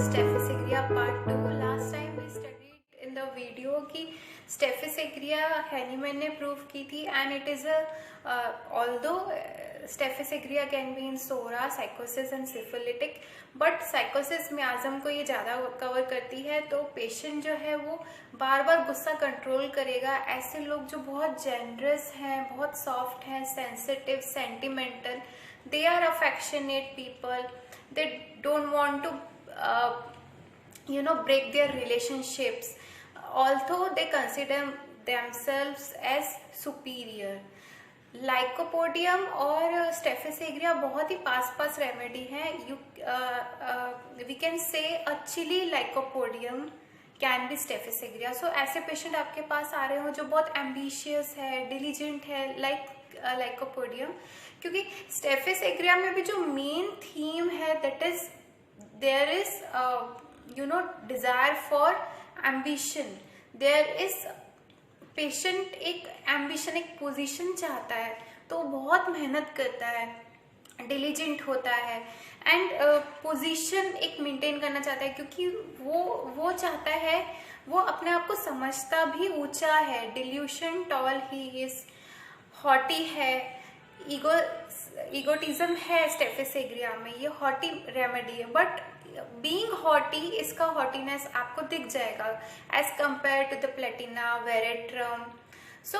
स्टेफिस part 2। Last time we studied in the video कि staphis Hahnemann ने prove की थी and it is although staphis can be in psora, sycosis and syphilitic, but sycosis miasm को ये ज़्यादा cover करती है। तो पेशेंट जो है वो बार बार गुस्सा कंट्रोल करेगा। ऐसे लोग जो बहुत जेनरस हैं, बहुत सॉफ्ट हैं, sensitive, sentimental, they are affectionate people, they don't want to break their relationships, although they consider themselves as superior। Lycopodium और स्टेफिस बहुत ही पास रेमेडी है। We can say a chilly lycopodium can be staphis so ऐसे patient आपके पास आ रहे हो जो बहुत एम्बिशियस है, डिलीजेंट है, लाइकोपोडियम, क्योंकि स्टेफिस में भी जो मेन थीम है that is there is desire for ambition. There is patient एक एम्बिशन, एक पोजीशन चाहता है, तो बहुत मेहनत करता है, डिलीजेंट होता है एंड पोजीशन एक मेंटेन करना चाहता है, क्योंकि वो चाहता है, वो अपने आप को समझता भी ऊंचा है। Delusion, tall he is, haughty है, ईगोटिज्म है स्टेफिस में, ये हॉटी रेमेडी है। बट बीइंग हॉटी, इसका हॉटीनेस आपको दिख जाएगा as compare to the platina, veratrum. So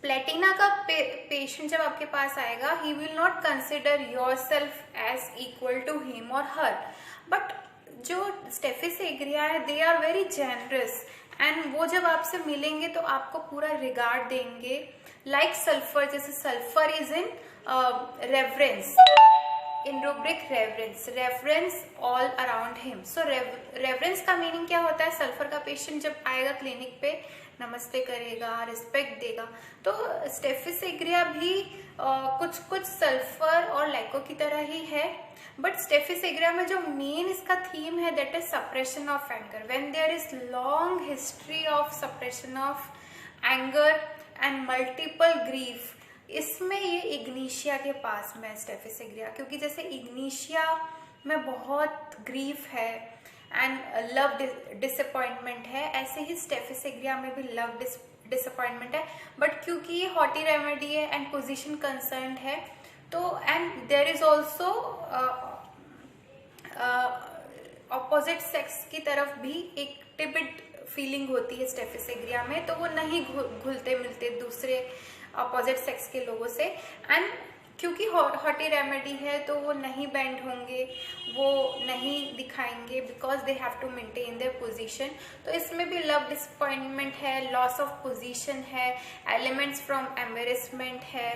platina का पेशेंट जब आपके पास आएगा, he will not consider your self as equal to him और हर, बट जो स्टेफिस है they are very generous and वो जब आपसे मिलेंगे तो आपको पूरा रिगार्ड देंगे, लाइक सल्फर। जैसे sulphur is in reference, in rubric reference all around him. So reference का मीनिंग क्या होता है? सल्फर का पेशेंट जब आएगा क्लिनिक पे, नमस्ते करेगा, रिस्पेक्ट देगा। तो स्टेफिस भी कुछ सल्फर और लाइको की तरह ही है, बट स्टेफिस में जो मेन इसका थीम है that is suppression of anger. When there is long history of suppression of anger and multiple grief, इसमें ये इग्निशिया के पास में स्टेफिस क्योंकि जैसे इग्निशिया में बहुत ग्रीफ है एंड लव डिसअपॉइंटमेंट है, ऐसे ही स्टेफिस में भी लव डिसअपॉइंटमेंट है। बट क्योंकि ये हॉटी रेमेडी है एंड पोजीशन कंसर्न है, तो and there is also opposite sex की तरफ भी एक टिबिट फीलिंग होती है स्टेफिस में, तो वो नहीं घुलते मिलते दूसरे अपोजिट सेक्स के लोगों से। एंड क्योंकि हॉटी रेमेडी है तो वो नहीं बेंड होंगे, वो नहीं दिखाएंगे, because they have to maintain their position. तो इसमें भी लव डिसअपॉइंटमेंट है, लॉस ऑफ पोजीशन है, एलिमेंट्स फ्रॉम एम्बेरसमेंट है,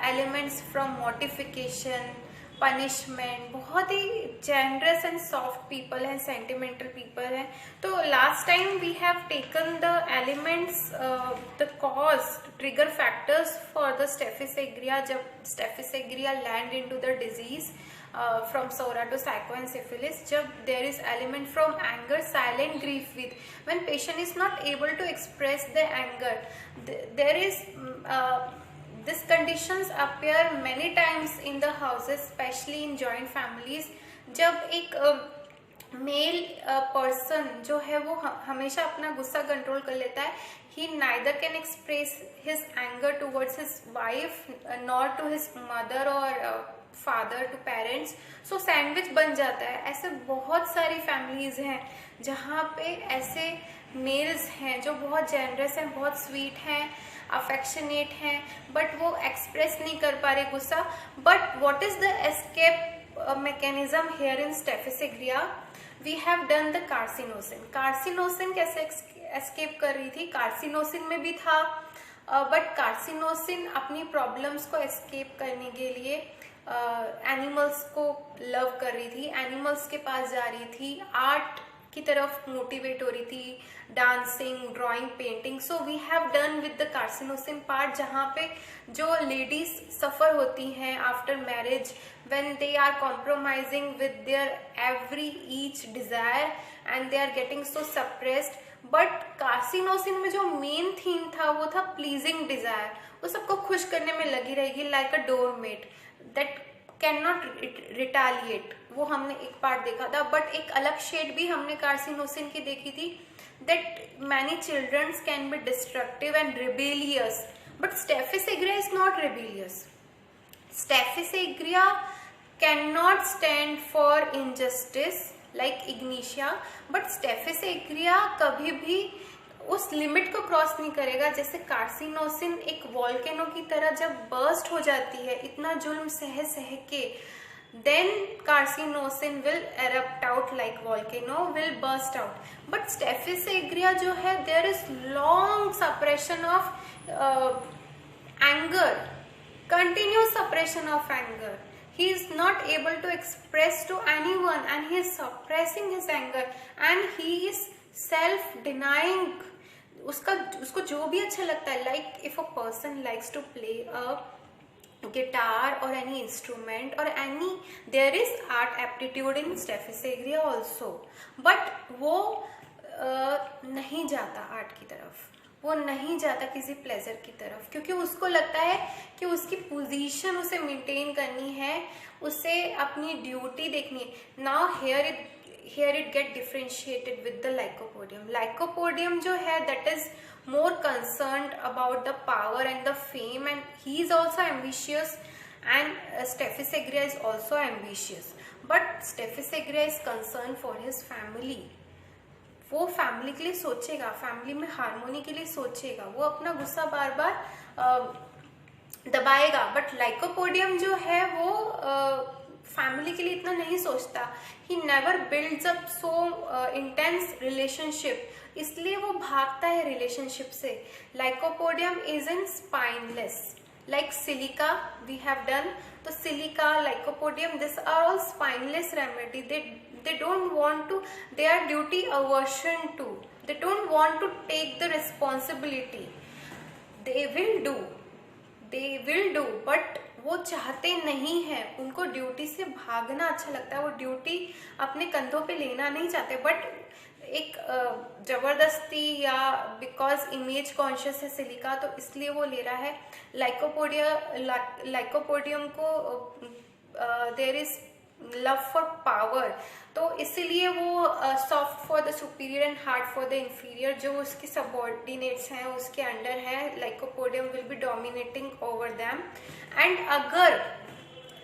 एलिमेंट्स फ्रॉम मॉर्टिफिकेशन, पनिशमेंट। बहुत ही जेनरस एंड सॉफ्ट पीपल हैं, सेंटिमेंटल पीपल हैं। तो last time we have taken the elements, the cause, trigger factors for the staphis जब staphis land into the disease from SORA to psycho and syphilis, जब there is element from anger, silent grief with, when patient is not able to express the anger, there is these conditions appear many times in the houses, especially in joint families। जब एक male person जो है वो हमेशा अपना गुस्सा control कर लेता है, he neither can express his anger towards his wife nor to his mother or father to parents, so sandwich बन जाता है। ऐसे बहुत सारी फैमिलीज हैं जहाँ पे ऐसे मेल्स हैं जो बहुत जेनरस हैं, बहुत स्वीट हैं, अफेक्शनेट हैं, बट वो एक्सप्रेस नहीं कर पा रहे गुस्सा। But what is the escape mechanism here in staphis we have done the carcinosin. Carcinosin कैसे एस्केप कर रही थी? कार्सिनोसिन में भी था, बट कार्सिनोसिन अपनी प्रॉब्लम्स को एस्केप करने के लिए एनिमल्स को लव कर रही थी, एनिमल्स के पास जा रही थी, आर्ट की तरफ मोटिवेट हो रही थी, dancing, drawing, painting. So we have done with the carcinosin part, जहाँ पे जो लेडीज सफर होती हैं after marriage, when they are compromising with their every each desire and they are getting so suppressed. But carcinosin में जो main theme था वो था प्लीजिंग डिजायर, वो सबको खुश करने में लगी रहेगी, like a doormat that can not retaliate, वो हमने एक पार्ट देखा था, बट एक अलग शेड भी हमने कार्सिनोसिन की देखी थी, that many children can be destructive and rebellious, but Staphylococcus aureus is not rebellious. Staphylococcus aureus cannot stand for injustice like Ignatia, but Staphylococcus aureus कभी भी उस लिमिट को क्रॉस नहीं करेगा। जैसे कार्सिनोसिन एक वॉल्केनो की तरह जब बर्स्ट हो जाती है इतना जुल्म सह सह के, then carcinosin will erupt out like volcano, will burst out. But Staphylococcus aureus जो है, there is long suppression of anger, continuous suppression of anger. He is not able to express to anyone and he is suppressing his anger and he is self-denying. उसको जो भी अच्छा लगता है, like if a person likes to play a guitar or any instrument or any, there is art aptitude in Staphylococcus aureus also, but वो नहीं जाता art की तरफ, वो नहीं जाता किसी प्लेजर की तरफ, क्योंकि उसको लगता है कि उसकी पोजीशन उसे मेंटेन करनी है, उसे अपनी ड्यूटी देखनी है। Now here it get differentiated with the Lycopodium. Lycopodium जो है, that is more concerned about the power and the fame, and he is also ambitious, and Staphylococcus aureus is also ambitious, but Staphylococcus aureus is concerned for his family. वो family के लिए सोचेगा, family में harmony के लिए सोचेगा, वो अपना गुस्सा बार बार दबाएगा, बट लाइकोपोडियम जो है वो फैमिली के लिए इतना नहीं सोचता। He never builds up so intense relationship, इसलिए वो भागता है रिलेशनशिप से। Lycopodium is in spineless, like silica we have done. तो silica, lycopodium, these are all spineless remedy. They don't want to, they are duty aversion to, they don't want to take the responsibility. They will do but वो चाहते नहीं है, उनको duty से भागना अच्छा लगता है, वो ड्यूटी अपने कंधों पे लेना नहीं चाहते, बट एक जबरदस्ती या बिकॉज इमेज कॉन्शियस है सिलिका, तो इसलिए वो ले रहा है। लाइकोपोडियम को there is love for power, तो इसीलिए वो soft for the superior and hard for the inferior, जो उसके सबऑर्डिनेट्स हैं उसके अंडर हैं, lycopodium will be dominating over them. And अगर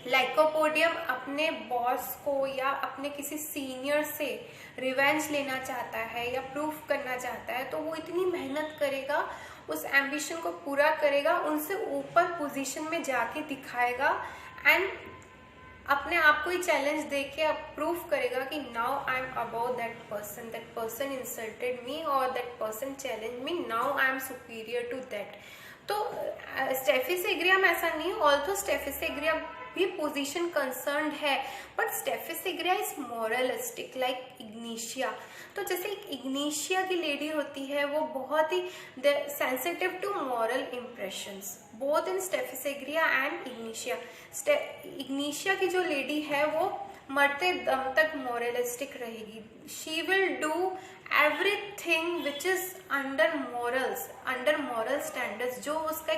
लाइकोपोडियम अपने बॉस को या अपने किसी सीनियर से रिवेंज लेना चाहता है या प्रूफ करना चाहता है, तो वो इतनी मेहनत करेगा, उस एम्बिशन को पूरा करेगा, उनसे ऊपर पोजीशन में जाके दिखाएगा एंड अपने आप को ही चैलेंज देके अब प्रूफ करेगा कि now I am above that person insulted me और that person challenge me, now I am superior to that. तो स्टेफिस एग्रिया में ऐसा नहीं है, ऑल्सो स्टेफिस एग्रिया भी पोजीशन कंसर्न्ड है, but staphisagria is moralistic like ignatia. तो जैसे एक इग्निशिया की लेडी होती है, वो बहुत ही sensitive to moral impressions, both in staphisagria and ignatia. Ignatia की जो लेडी है वो मरते दम तक मॉरलिस्टिक रहेगी, she will do everything which is under moral standards, जो उसका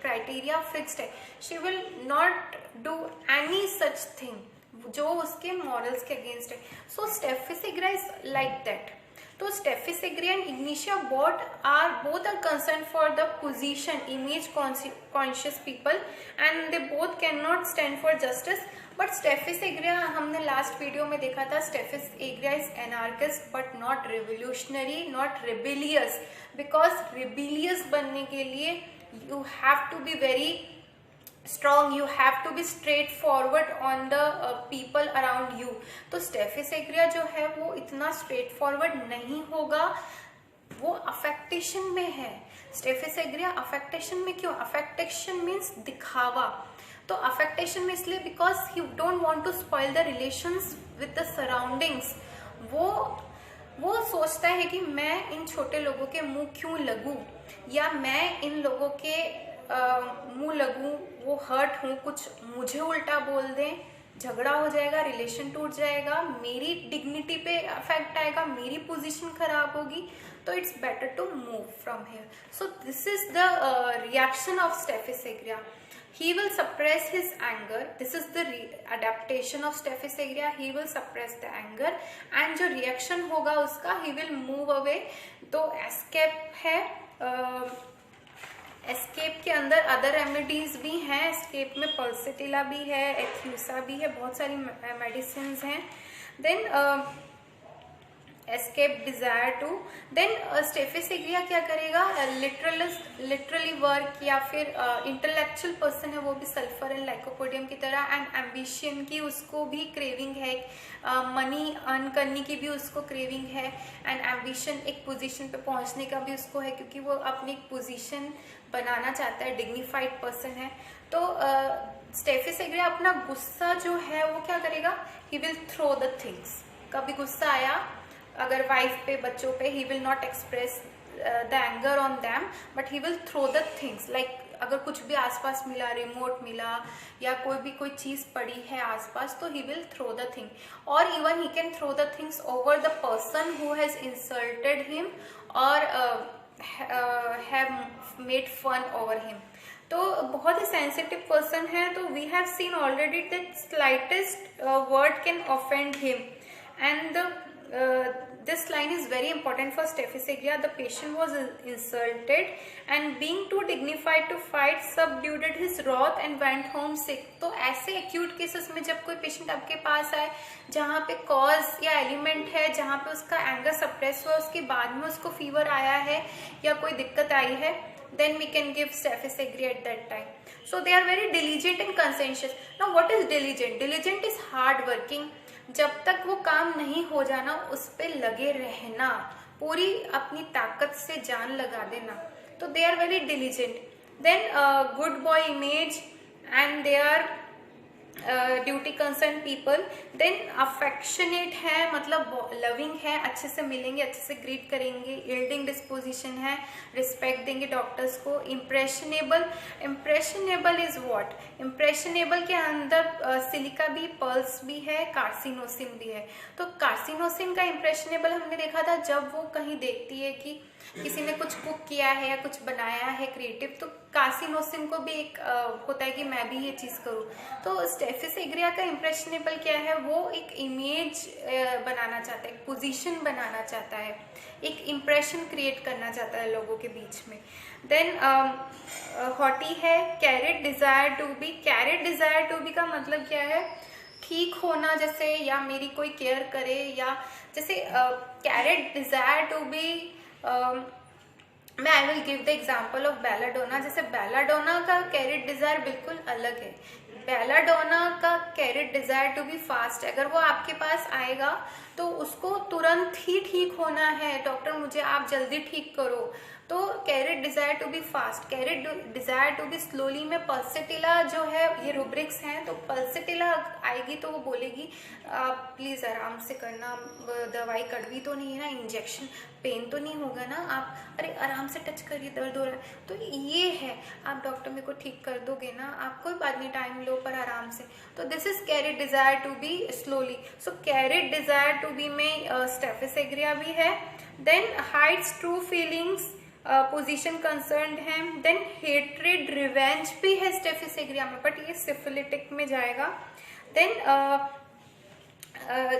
क्राइटेरिया फिक्स्ड है। She will not do any such thing जो उसके मॉरल्स के अगेंस्ट है। So staphisagria is like that. तो staphisagria and ignatia both are concern for the position, image conscious people, and they both can not stand for justice. But staphisagria हमने last video में देखा था, staphisagria is anarchist but not revolutionary, not rebellious, because rebellious बनने के लिए you have to be very strong, you have to be straightforward on the people around you. तो स्टेफिस एग्रिया जो है वो इतना straightforward नहीं होगा, वो अफेक्टेशन में है। स्टेफिस एग्रिया अफेक्टेशन में क्यों? अफेक्टेशन मीन्स दिखावा, तो अफेक्टेशन में इसलिए because he don't want to spoil the relations with the surroundings. वो सोचता है कि मैं इन छोटे लोगों के मुंह क्यों लगूं, या मैं इन लोगों के मुंह लगूं, वो हर्ट हूं, कुछ मुझे उल्टा बोल दें, झगड़ा हो जाएगा, रिलेशन टूट जाएगा, मेरी डिग्निटी पे अफेक्ट आएगा, मेरी पोजीशन खराब होगी, तो it's better to move from here. So this is the reaction of staphisagria. he will suppress his anger. This is the adaptation of Staphylococcus aureus. He will suppress the anger and जो reaction होगा उसका he will move away. तो escape है, escape के अंदर other remedies भी हैं. Escape में पल्सिटिला भी है, एक्यूसा भी है, बहुत सारी मेडिसिन हैं. Then escape desire to. Then staphisagria क्या करेगा, लिटरली वर्क या फिर इंटेलेक्चुअल पर्सन है वो भी सल्फर एंड लाइकोपोडियम की तरह. एंड एम्बिशन की उसको भी क्रेविंग है, मनी अर्न करने की भी उसको क्रेविंग है. एंड एम्बिशन एक पोजीशन पे पहुंचने का भी उसको है, क्योंकि वो अपनी एक पोजीशन बनाना चाहता है, डिग्निफाइड पर्सन है. तो स्टेफिस एग्रिया अपना गुस्सा जो है वो क्या करेगा, he will throw the things. कभी गुस्सा आया अगर वाइफ पे, बच्चों पे, he will not express the anger on them, but he will throw the things. Like अगर कुछ भी आसपास मिला, रिमोट मिला या कोई चीज पड़ी है आसपास, तो he will throw the thing. और even he can throw the things over the person who has insulted him और have made fun over him. तो बहुत ही सेंसिटिव पर्सन है. तो we have seen already that slightest word can offend him. And this line is very important for Staphylococcus aureus. The patient was insulted and being too dignified to fight subdued his wrath and went home sick. तो ऐसे acute cases में जब कोई patient आपके पास आए जहाँ पे cause या element है, जहाँ पे उसका anger suppress हुआ, उसके बाद में उसको fever आया है या कोई दिक्कत आई है, then we can give Staphylococcus aureus at that time. So they are very diligent and conscientious. Now what is diligent? Diligent is hard working. जब तक वो काम नहीं हो जाना उस पे लगे रहना, पूरी अपनी ताकत से जान लगा देना. तो they are very diligent. Then good boy image and they are duty concern people. Then affectionate है, मतलब लविंग है, अच्छे से मिलेंगे, अच्छे से ग्रीट करेंगे. यील्डिंग डिस्पोजिशन है, रिस्पेक्ट देंगे डॉक्टर्स को. Impressionable. Impressionable is what, impressionable के अंदर सिलिका भी, पल्स भी है, कार्सिनोसिन भी है. तो कार्सिनोसिन का इम्प्रेशनेबल हमने देखा था जब वो कहीं देखती है कि किसी ने कुछ कुक किया है या कुछ बनाया है क्रिएटिव, तो कार्सिनोसिन को भी एक होता है कि मैं भी ये चीज करूं. तो स्टेफिस एग्रिया का इम्प्रेशनेबल क्या है, वो एक इमेज बनाना चाहता है, एक पोजीशन बनाना चाहता है, एक इम्प्रेशन क्रिएट करना चाहता है लोगों के बीच में. देन हॉटी है, carat desire to be. Carat desire to be का मतलब क्या है, ठीक होना जैसे, या मेरी कोई केयर करे, या जैसे कैरेट डिजायर टू बी. मैं I will give the example of belladonna. जैसे बेलाडोना का कैरेट डिजायर बिल्कुल अलग है. बेलाडोना का कैरेट डिजायर टू बी फास्ट. अगर वो आपके पास आएगा तो उसको तुरंत ही ठीक होना है, डॉक्टर मुझे आप जल्दी ठीक करो. तो carat desire to be fast, carat desire to be slowly में पल्सिटिला जो है, ये रूब्रिक्स हैं. तो पल्सिटिला आएगी तो वो बोलेगी आप प्लीज आराम से करना, दवाई कड़वी तो नहीं है ना, इंजेक्शन पेन तो नहीं होगा ना, आप अरे आराम से टच करिए, दर्द हो रहा है. तो ये है, आप डॉक्टर मेरे को ठीक कर दोगे ना, आप कोई बात नहीं, टाइम लो पर आराम से. तो this is carried desire to be slowly. So carried desire to be में स्टेफिस एग्रिया भी है. Then hides true feelings, position concerned है. देन हेट्रेड रिवेंज भी है स्टेफिस एग्रिया में, बट ये सिफिलिटिक में जाएगा. देन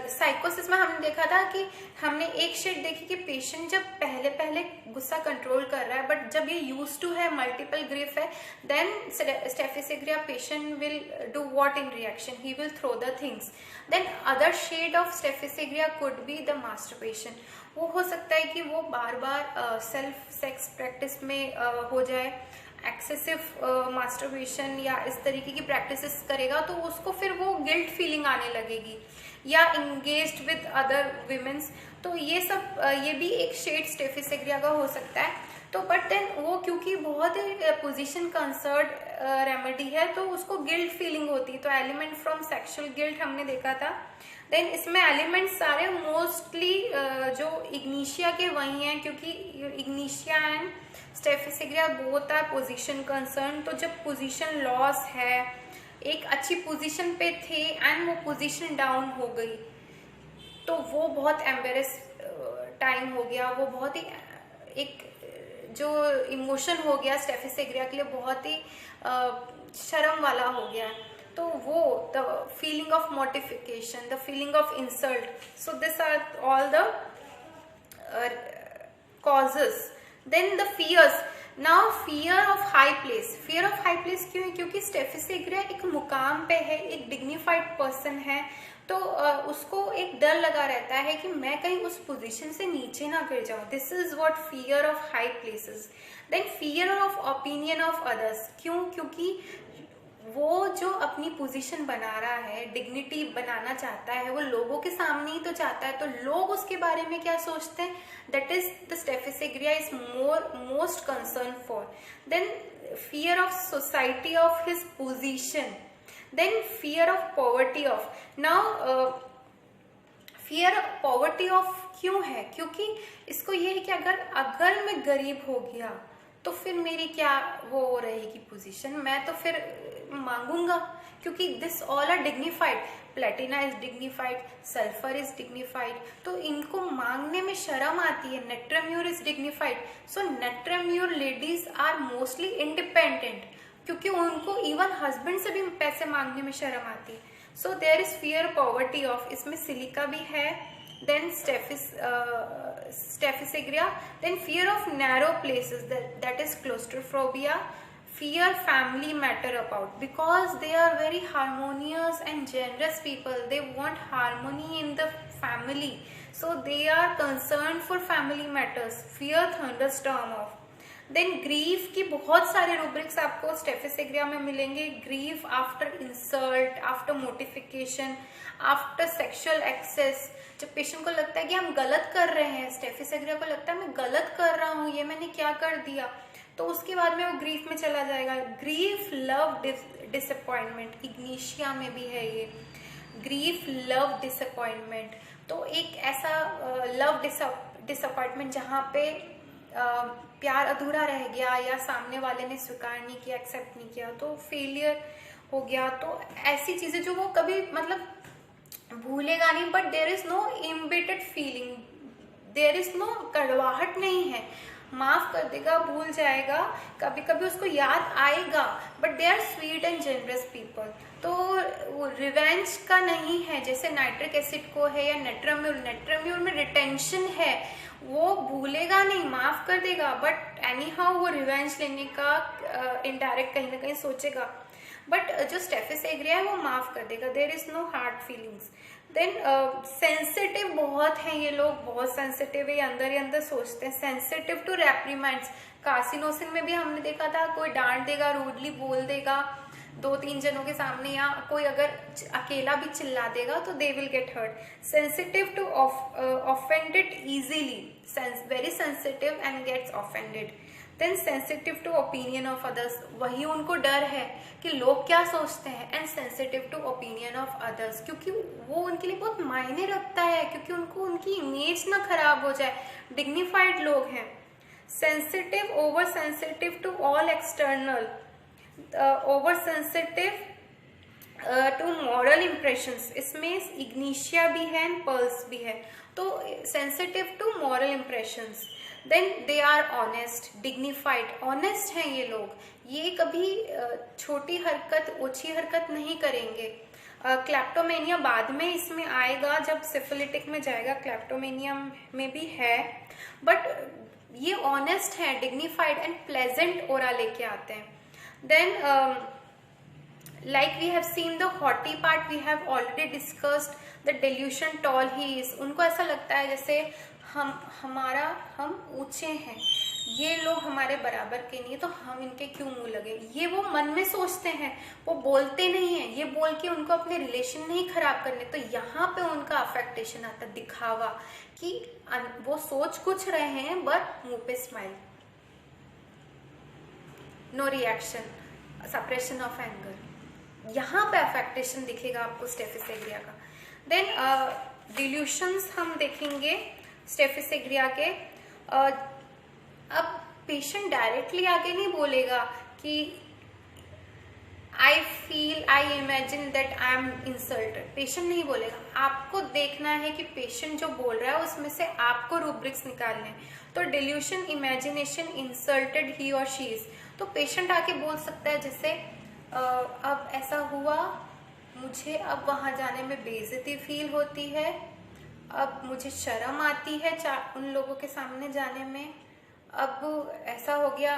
साइकोसिस में हमने देखा था कि हमने एक शेड देखी कि पेशेंट जब पहले पहले गुस्सा कंट्रोल कर रहा है, बट जब ये यूज टू है, मल्टीपल ग्रीफ है, then staphisagria patient will do what in reaction, he will throw the things. Then other shade of staphisagria could be the masturbation. वो हो सकता है कि वो बार बार सेल्फ सेक्स प्रैक्टिस में हो जाए, एक्सेसिव मास्टरबेशन या इस तरीके की प्रैक्टिसेस करेगा, तो उसको फिर वो गिल्ट फीलिंग आने लगेगी, या इंगेज्ड विद अदर विमेन्स. तो ये सब ये भी एक शेड स्टेफिस एग्रिया का हो सकता है. तो बट देन वो क्योंकि बहुत ही पोजीशन कंसर्ड रेमेडी है, तो उसको गिल्ट फीलिंग होती है. तो एलिमेंट फ्रॉम सेक्सुअल गिल्ट हमने देखा था. देन इसमें एलिमेंट सारे मोस्टली जो इग्निशिया के वही हैं, क्योंकि ignatia and staphisagria both are position concern. तो जब पोजीशन लॉस है, एक अच्छी पोजीशन पे थे एंड वो पोजीशन डाउन हो गई, तो वो बहुत एम्बेरस टाइम हो गया, वो बहुत ही एक जो इमोशन हो गया स्टेफिस एग्रिया के लिए बहुत ही शर्म वाला हो गया है, तो वो the feeling of mortification, the feeling of insult, so this are all the causes. Then the fears. Now fear of high place. Fear of high place क्यों है? क्योंकि स्टेफी एग्रिया एक मुकाम पे है, एक डिग्निफाइड पर्सन है, तो उसको एक डर लगा रहता है कि मैं कहीं उस पोजीशन से नीचे ना गिर जाऊं. This is what fear of high places. Then fear of opinion of others. क्यों? क्योंकि वो जो अपनी पोजीशन बना रहा है, डिग्निटी बनाना चाहता है, वो लोगों के सामने ही तो चाहता है, तो लोग उसके बारे में क्या सोचते हैं, that is the staphisagria is most concern for. Then fear of society of his position. Then fear of poverty of. Now fear of poverty of क्यों है? क्योंकि इसको ये है कि अगर मैं गरीब हो गया तो फिर मेरी क्या वो रहेगी पोजीशन, मैं तो फिर मांगूंगा, क्योंकि this all are dignified. Platina is dignified, sulphur is dignified, तो इनको मांगने में शर्म आती है. Natrum mur is dignified. So natrum mur ladies are mostly independent, क्योंकि उनको इवन हस्बैंड से भी पैसे मांगने में शर्म आती है. So there is fear poverty of. इसमें सिलिका भी है. Then Staphylococcus aureus. Then fear of narrow places, that is claustrophobia. Fear family matter about, because they are very harmonious and generous people. They want harmony in the family, so they are concerned for family matters. Fear thunderstorm of. Then grief की बहुत सारे rubrics आपको staphysagria में मिलेंगे. Grief after insult, after mortification, after sexual excess. जब patient को लगता है कि हम गलत कर रहे हैं, स्टेफी एग्रिया को लगता है मैं गलत कर रहा हूँ, ये मैंने क्या कर दिया, तो उसके बाद में वो ग्रीफ में चला जाएगा. ग्रीफ लव डिसअपॉइंटमेंट, इग्निशिया में भी है ये. ग्रीफ लव डिसअपॉइंटमेंट, तो एक ऐसा लव डिसअपॉइंटमेंट जहाँ पे प्यार अधूरा रह गया या सामने वाले ने स्वीकार नहीं किया, एक्सेप्ट नहीं किया, तो फेलियर हो गया. तो ऐसी चीजें जो वो कभी मतलब भूलेगा नहीं, but there is no embittered feeling, there is no कड़वाहट नहीं है, माफ कर देगा, भूल जाएगा, कभी कभी उसको याद आएगा, but they are sweet and generous people. तो वो रिवेंज का नहीं है जैसे नाइट्रिक एसिड को है या नेट्राम्यूर में रिटेंशन है, वो भूलेगा नहीं, माफ कर देगा, बट एनी हाउ वो रिवेंज लेने का इनडायरेक्ट कहीं ना कहीं सोचेगा. बट जो स्टेफी एग्रिया है वो माफ कर देगा. There is no hard feelings. Then sensitive बहुत हैं ये लोग, बहुत सेंसिटिव है, अंदर ही अंदर सोचते हैं. Sensitive to रेप्रीमेंट्स. कार्सिनोसिन में भी हमने देखा था, कोई डांट देगा, रूडली बोल देगा 2-3 जनों के सामने, या कोई अगर अकेला भी चिल्ला देगा तो they will get hurt. Sensitive to offended easily, very sensitive and gets offended. Then sensitive to opinion of others, वही उनको डर है कि लोग क्या सोचते हैं. And sensitive to opinion of others, क्योंकि वो उनके लिए बहुत मायने रखता है, क्योंकि उनको उनकी इमेज ना खराब हो जाए, डिग्निफाइड लोग हैं. Sensitive, over sensitive to all external, over sensitive to moral impressions. इसमें इग्निशिया भी है एंड पर्ल्स भी है. तो sensitive to moral impressions. Then they are honest, dignified, honest हैं ये लोग, ये कभी छोटी हरकत, ओछी हरकत नहीं करेंगे. क्लैप्टोमेनिया बाद में इसमें आएगा, जब सिफिलिटिक में जाएगा, क्लैप्टोमेनिया में भी है, बट ये ऑनेस्ट है, डिग्निफाइड एंड प्लेजेंट ओरा लेके आते हैं. Then like we have seen the haughty part, we have already discussed the delusion tall he is. उनको ऐसा लगता है जैसे हम ऊंचे हैं, ये लोग हमारे बराबर के नहीं, तो हम इनके क्यों मुंह लगे, ये वो मन में सोचते हैं, वो बोलते नहीं है. ये बोल के उनको अपने रिलेशन नहीं खराब करने, तो यहाँ पे उनका अफेक्टेशन आता है, दिखावा, कि वो सोच कुछ रहे हैं बट मुंह पे smile, no reaction, suppression of anger, यहाँ पे अफेक्टेशन दिखेगा आपको स्टेफी एग्रिया का. देन डिल्यूशंस हम देखेंगे स्टेफी एग्रिया के. अब पेशेंट डायरेक्टली आगे नहीं बोलेगा कि I feel, I imagine that I am insulted, patient नहीं बोलेगा. आपको देखना है कि पेशेंट जो बोल रहा है उसमें से आपको रूब्रिक्स निकालने हैं. तो डिल्यूशन, इमेजिनेशन, इंसल्टेड ही और शी इज, तो पेशेंट आके बोल सकता है जैसे अब ऐसा हुआ, मुझे अब वहाँ जाने में बेइज्जती फील होती है, अब मुझे शर्म आती है उन लोगों के सामने जाने में। अब ऐसा हो गया,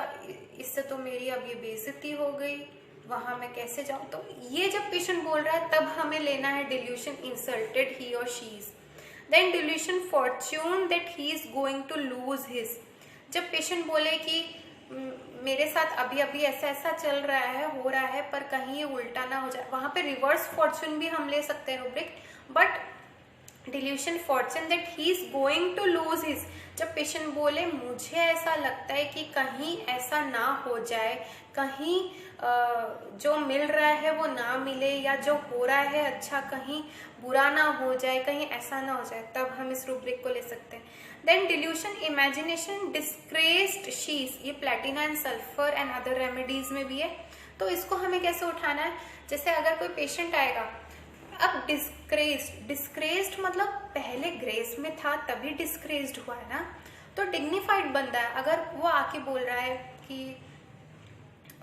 इससे तो मेरी अब ये बेइज्जती हो गई, वहां मैं कैसे जाऊं। तो ये जब पेशेंट बोल रहा है तब हमें लेना है डिल्यूशन इंसल्टेड ही और she is, then delusion fortune that he is going to lose his. जब पेशेंट बोले कि मेरे साथ अभी अभी ऐसा ऐसा चल रहा है, हो रहा है, पर कहीं ये उल्टा ना हो जाए, वहां पे रिवर्स फॉर्च्यून भी हम ले सकते हैं rubric, but delusion fortune that he is going to lose his. जब पेशेंट बोले मुझे ऐसा लगता है कि कहीं ऐसा ना हो जाए, कहीं जो मिल रहा है वो ना मिले, या जो हो रहा है अच्छा कहीं बुरा ना हो जाए, कहीं ऐसा ना हो जाए, तब हम इस रूब्रिक को ले सकते हैं। देन डिल्यूशन इमेजिनेशन डिस्क्रेस्ड शीज, ये Platina and sulphur and other remedies में भी है। तो इसको हमें कैसे उठाना है, जैसे अगर कोई पेशेंट आएगा, अब डिस्क्रेस्ड मतलब पहले ग्रेस में था तभी डिस्क्रेस्ड हुआ है ना, तो डिग्निफाइड बंदा है। अगर वो आके बोल रहा है कि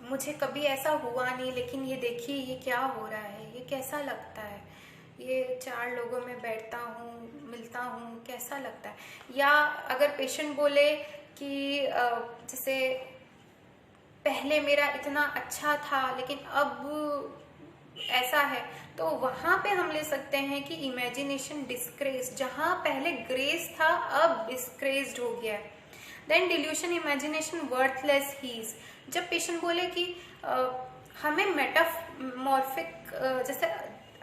मुझे कभी ऐसा हुआ नहीं, लेकिन ये देखिए ये क्या हो रहा है, ये कैसा लगता है, ये 4 लोगों में बैठता हूँ, मिलता हूँ, कैसा लगता है। या अगर पेशेंट बोले कि जैसे पहले मेरा इतना अच्छा था लेकिन अब ऐसा है, तो वहां पे हम ले सकते हैं कि इमेजिनेशन डिस्क्रेस, जहां पहले ग्रेस था अब डिस्क्रेस्ड हो गया है। Then delusion imagination worthless he's, जब पेशेंट बोले कि हमें मेटामॉर्फिक, जैसे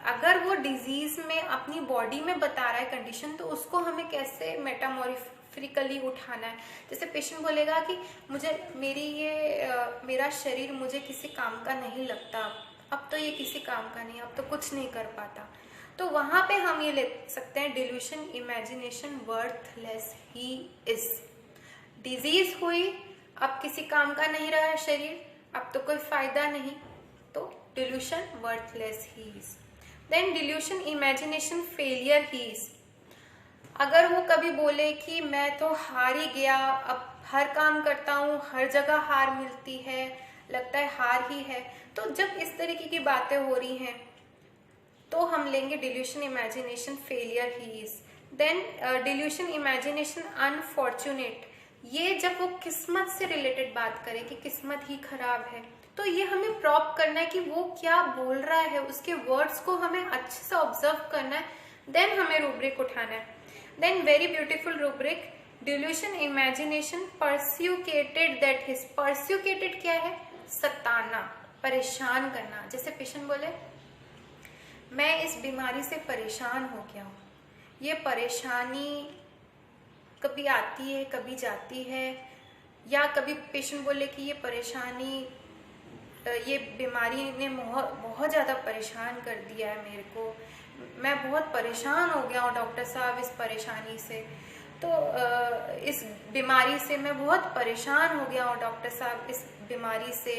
अगर वो डिजीज में अपनी बॉडी में बता रहा है कंडीशन, तो उसको हमें कैसे मेटामॉर्फिकली उठाना है। जैसे पेशेंट बोलेगा कि मुझे मेरा शरीर मुझे किसी काम का नहीं लगता, अब तो ये किसी काम का नहीं, अब तो कुछ नहीं कर पाता, तो वहां पे हम ये ले सकते हैं delusion imagination worthless he is. Disease हुई, अब किसी काम का नहीं रहा शरीर, अब तो कोई फायदा नहीं, तो delusion worthless he is. Then delusion imagination failure he is, अगर वो कभी बोले कि मैं तो हार ही गया, अब हर काम करता हूँ, हर जगह हार मिलती है, लगता है हार ही है, तो जब इस तरीके की बातें हो रही हैं तो हम लेंगे delusion imagination failure he is. Then delusion imagination unfortunate, ये जब वो किस्मत से रिलेटेड बात करे कि किस्मत ही खराब है, तो ये हमें प्रॉप करना है कि वो क्या बोल रहा है, उसके वर्ड्स को हमें अच्छे से ऑब्जर्व करना है, देन हमें रूब्रिक उठाना है। Then very beautiful rubric, delusion imagination persecuted that his, persecuted क्या है, सताना, परेशान करना। जैसे पेशेंट बोले मैं इस बीमारी से परेशान हो गया हूँ, ये परेशानी कभी आती है कभी जाती है, या कभी पेशेंट बोले कि ये परेशानी, ये बीमारी ने बहुत ज़्यादा परेशान कर दिया है मेरे को, मैं बहुत परेशान हो गया हूँ डॉक्टर साहब इस परेशानी से, तो इस बीमारी से मैं बहुत परेशान हो गया हूँ डॉक्टर साहब, इस बीमारी से,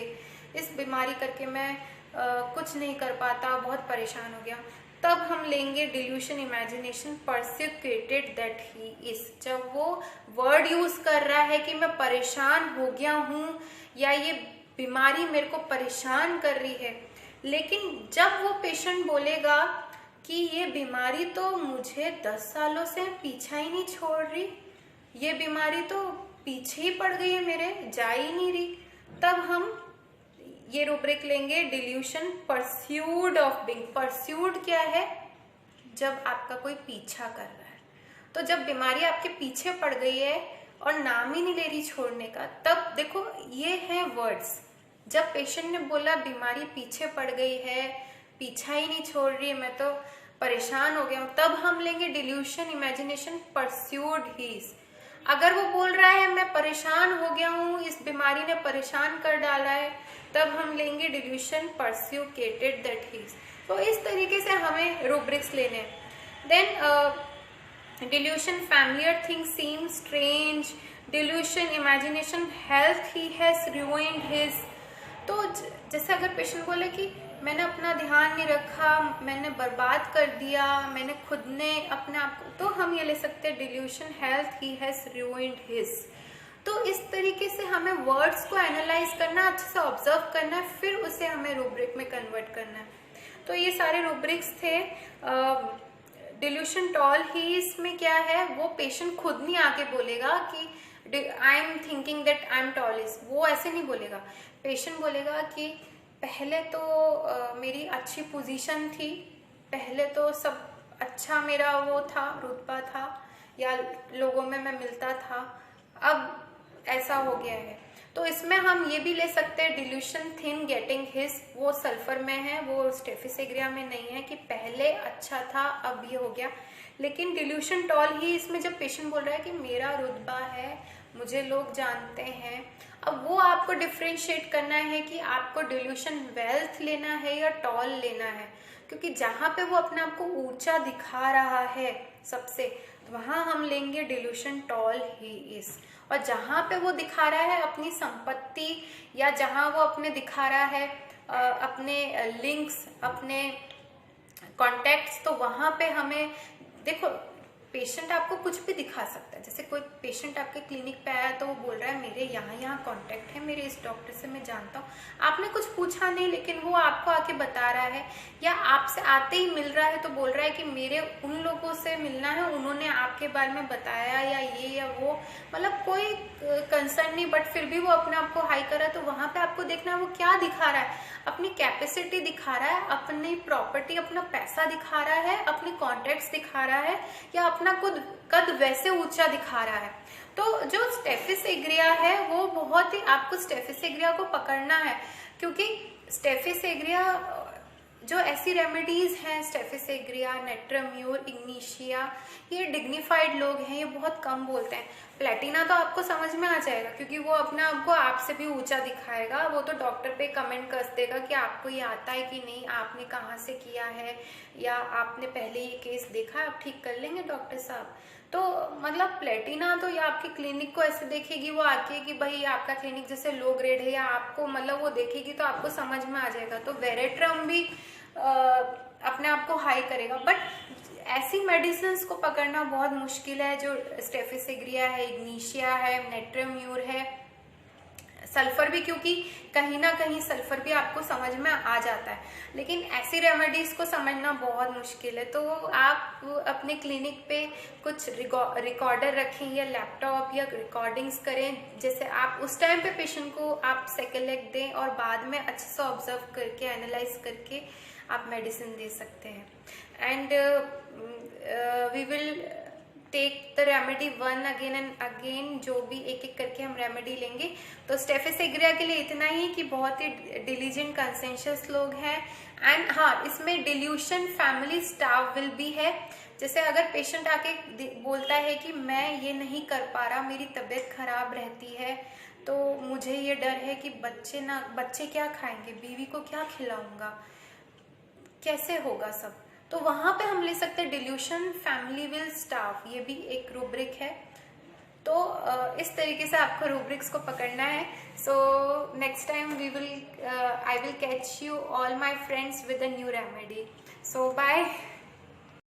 इस बीमारी करके मैं कुछ नहीं कर पाता, बहुत परेशान हो गया। तब हम लेंगे delusion imagination persecuted that he is, जब वो वर्ड यूज कर रहा है कि मैं परेशान हो गया हूँ या ये बीमारी मेरे को परेशान कर रही है, लेकिन जब वो पेशेंट बोलेगा कि ये बीमारी तो मुझे 10 सालों से पीछा ही नहीं छोड़ रही, ये बीमारी तो पीछे ही पड़ गई है मेरे, जा ही नहीं रही, तब हम ये रूब्रिक लेंगे delusion pursued of being. Pursued क्या है, जब आपका कोई पीछा कर रहा है, तो जब बीमारी आपके पीछे पड़ गई है और नाम ही नहीं ले रही छोड़ने का, तब देखो ये है वर्ड्स। जब पेशेंट ने बोला बीमारी पीछे पड़ गई है, पीछा ही नहीं छोड़ रही है, मैं तो परेशान हो गया हूँ, तब हम लेंगे डिल्यूशन इमेजिनेशन परस्यूड हीज। अगर वो बोल रहा है मैं परेशान हो गया हूँ, इस बीमारी ने परेशान कर डाला है, तब हम लेंगे डिल्यूशन परस्यूकेटेड दैट हीज। तो इस तरीके से हमें रूब्रिक्स लेने। Then delusion familiar things seem strange, delusion imagination health he has ruined his. तो जैसे अगर पेशेंट बोले कि मैंने अपना ध्यान नहीं रखा, मैंने बर्बाद कर दिया, मैंने खुद ने अपने आप को, तो हम ये ले सकते हैं delusion health he has ruined his. तो इस तरीके से हमें वर्ड्स को एनालाइज करना, अच्छे से ऑब्जर्व करना है, फिर उसे हमें रूब्रिक में कन्वर्ट करना है। तो ये सारे रूब्रिक्स थे। डिल्यूशन टॉल ही इसमें क्या है, वो पेशेंट खुद नहीं आके बोलेगा कि I am thinking that I M tallest, वो ऐसे नहीं बोलेगा। पेशेंट बोलेगा कि पहले तो मेरी अच्छी पोजीशन थी, पहले तो सब अच्छा मेरा वो था, रुतबा था, या लोगों में मैं मिलता था, अब ऐसा हो गया है। तो इसमें हम ये भी ले सकते हैं डिल्यूशन थिन गेटिंग हिस, वो सल्फर में है, वो स्टेफिसेग्रिया में नहीं है कि पहले अच्छा था अब ये हो गया। लेकिन डिल्यूशन टॉल ही इसमें जब पेशेंट बोल रहा है कि मेरा रुतबा है, मुझे लोग जानते हैं, अब वो आपको डिफ्रेंशिएट करना है कि आपको डिल्यूशन वेल्थ लेना है या टॉल लेना है। क्योंकि जहां पे वो अपने आप को ऊंचा दिखा रहा है सबसे, वहां हम लेंगे डिल्यूशन टॉल ही इज। और जहां पे वो दिखा रहा है अपनी संपत्ति, या जहां वो अपने दिखा रहा है अपने लिंक्स, अपने कॉन्टेक्ट्स, तो वहां पे हमें देखो, पेशेंट आपको कुछ भी दिखा सकता है। जैसे कोई पेशेंट आपके क्लिनिक पे आया तो वो बोल रहा है मेरे यहाँ कांटेक्ट है, मेरे इस डॉक्टर से मैं जानता हूँ, आपने कुछ पूछा नहीं लेकिन वो आपको आके बता रहा है, या आपसे आते ही मिल रहा है तो बोल रहा है कि मेरे उन लोगों से मिलना है, उन्होंने आपके बारे में बताया, या ये या वो, मतलब कोई कंसर्न नहीं, बट फिर भी वो अपने आप को हाई कर रहा है। तो वहां पे आपको देखना है वो क्या दिखा रहा है, अपनी कैपेसिटी दिखा रहा है, अपनी प्रॉपर्टी, अपना पैसा दिखा रहा है, अपने कॉन्टेक्ट्स दिखा रहा है, या अपना खुद कद वैसे ऊंचा दिखा रहा है। तो जो स्टेफिसेग्रिया है वो बहुत ही, आपको स्टेफिसेग्रिया को पकड़ना है, क्योंकि स्टेफिसेग्रिया जो ऐसी रेमेडीज हैं, स्टेफिसेग्रिया, नेट्राम्यूर, इग्निशिया, ये डिग्निफाइड लोग हैं, ये बहुत कम बोलते हैं। प्लेटिना तो आपको समझ में आ जाएगा क्योंकि वो अपने आप को आपसे भी ऊंचा दिखाएगा, वो तो डॉक्टर पे कमेंट कर देगा कि आपको ये आता है कि नहीं, आपने कहाँ से किया है, या आपने पहले ये केस देखा, आप ठीक कर लेंगे डॉक्टर साहब। तो मतलब प्लेटिना तो ये आपके क्लिनिक को ऐसे देखेगी, वो आके कि भाई आपका क्लिनिक जैसे लो ग्रेड है, या आपको मतलब वो देखेगी तो आपको समझ में आ जाएगा। तो वेरेट्रम भी अपने आप को हाई करेगा, बट ऐसी मेडिसिन को पकड़ना बहुत मुश्किल है जो स्टेफिसेग्रिया है, इग्निशिया है, नेट्राम्यूर है, सल्फर भी, क्योंकि कहीं ना कहीं सल्फर भी आपको समझ में आ जाता है, लेकिन ऐसी रेमेडीज को समझना बहुत मुश्किल है। तो आप अपने क्लिनिक पे कुछ रिकॉर्डर रखें या लैपटॉप या रिकॉर्डिंग्स करें, जैसे आप उस टाइम पे पेशेंट को आप सेकेंड लेग दें और बाद में अच्छे से ऑब्जर्व करके एनालाइज करके आप मेडिसिन दे सकते हैं। And we will take the remedy one again and again, जो भी एक एक करके हम रेमेडी लेंगे। तो स्टेफिसेग्रिया के लिए इतना ही कि बहुत ही डिलीजेंट कंसेंशियस लोग हैं। एंड हाँ, इसमें डिल्यूशन फैमिली स्टाफ विल भी है। जैसे अगर पेशेंट आके बोलता है कि मैं ये नहीं कर पा रहा, मेरी तबीयत खराब रहती है, तो मुझे ये डर है कि बच्चे क्या खाएंगे, बीवी को क्या खिलाऊंगा, कैसे होगा सब, तो वहां पे हम ले सकते हैं डिल्यूशन फैमिली विल स्टाफ, ये भी एक रूब्रिक है। तो इस तरीके से आपको रूब्रिक्स को पकड़ना है। So next time I will catch you all my friends with a new remedy. So bye.